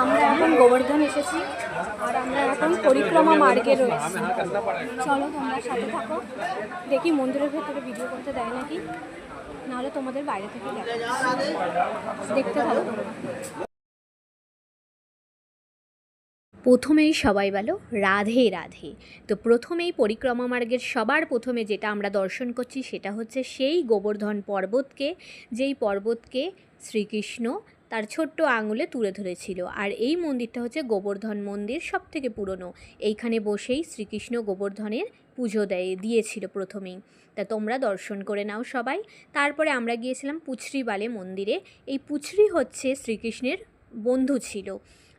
আমরা এখন গোবর্ধন এসেছি আর আমরা এখন পরিক্রমা মার্গে রয়েছি। চলো তোমরা সাথে থাকো, দেখি মন্দিরের ভেতরে ভিডিও করতে দেয় নাকি, নাহলে তোমাদের বাইরে থেকে দেখতে থাকো তোমরা। প্রথমেই সবাই বলো রাধে রাধে। তো প্রথমেই পরিক্রমা মার্গের সবার প্রথমে যেটা আমরা দর্শন করছি সেটা হচ্ছে সেই গোবর্ধন পর্বতকে, যেই পর্বতকে শ্রীকৃষ্ণ তার ছোট্ট আঙুলে তুলে ধরেছিল। আর এই মন্দিরটা হচ্ছে গোবর্ধন মন্দির, সবথেকে পুরনো। এইখানে বসেই শ্রীকৃষ্ণ গোবর্ধনের পুজো দিয়েছিল প্রথমেই। তা তোমরা দর্শন করে নাও সবাই। তারপরে আমরা গিয়েছিলাম পুছরিবালে মন্দিরে। এই পুছরি হচ্ছে শ্রীকৃষ্ণের বন্ধু ছিল।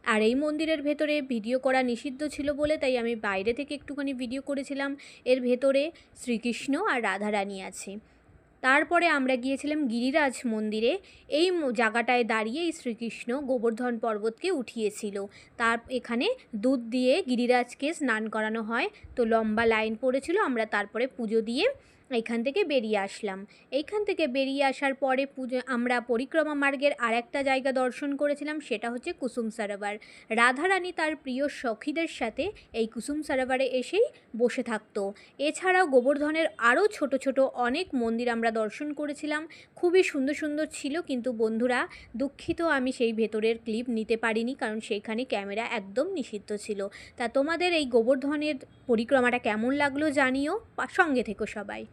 আর এই মন্দিরের ভেতরে ভিডিও করা নিষিদ্ধ ছিল বলে তাই আমি বাইরে থেকে একটুখানি ভিডিও করেছিলাম। এর ভেতরে শ্রীকৃষ্ণ আর রাধারানী আছে। তারপরে আমরা গিয়েছিলাম গিরিরাজ মন্দিরে। এই জায়গাটায় দাঁড়িয়েই শ্রীকৃষ্ণ গোবর্ধন পর্বতকে উঠিয়েছিল। তার এখানে দুধ দিয়ে গিরিরাজকে স্নান করানো হয়। তো লম্বা লাইন পড়েছিল, আমরা তারপরে পুজো দিয়ে এইখান থেকে বেরিয়ে আসলাম। এইখান থেকে বেরিয়ে আসার পরে আমরা পরিক্রমা মার্গের আর একটা জায়গা দর্শন করেছিলাম, সেটা হচ্ছে কুসুম সরোবর। রাধারানী তার প্রিয় সখীদের সাথে এই কুসুম সরোবরে এসেই বসে থাকতো। এছাড়াও গোবর্ধনের আরও ছোট ছোট অনেক মন্দির আমরা দর্শন করেছিলাম, খুবই সুন্দর সুন্দর ছিল। কিন্তু বন্ধুরা দুঃখিত, আমি সেই ভেতরের ক্লিপ নিতে পারিনি, কারণ সেইখানে ক্যামেরা একদম নিষিদ্ধ ছিল। তা তোমাদের এই গোবর্ধনের পরিক্রমাটা কেমন লাগলো জানিও, সঙ্গে থেকো সবাই।